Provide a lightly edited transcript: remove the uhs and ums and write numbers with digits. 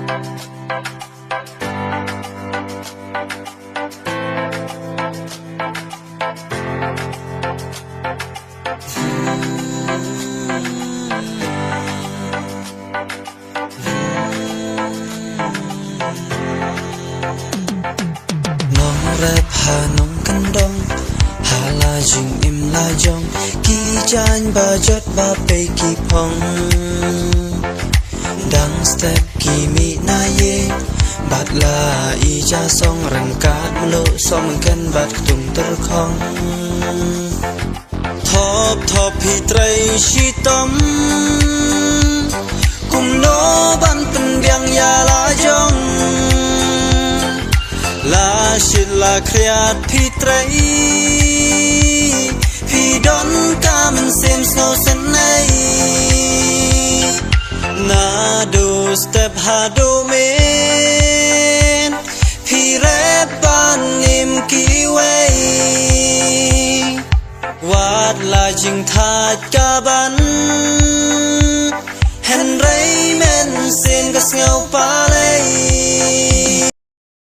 น้องแรปหาน้องกันดองหาลาจึงอิ่มลาจองกี่จานบาจดบาไปกี่พองดังสเต็ปกี่มีนาเยบัดลาอีจาซองรังกาดมโลซอมกันบัดตุงตรคองทอบพี่ไตรชีตอมกุมโนบันเป็นเบียงยาลาจองลาชิดลาเครียดพี่ไตรพี่ดอนกามันเซมสโนสันไนนาดูสเต็ปฮาดูเมนพี่แรปบานนิมกี่เวาดลาจิงทาดกาบันเห็นไรแม่นเซนก็เงาปาเลย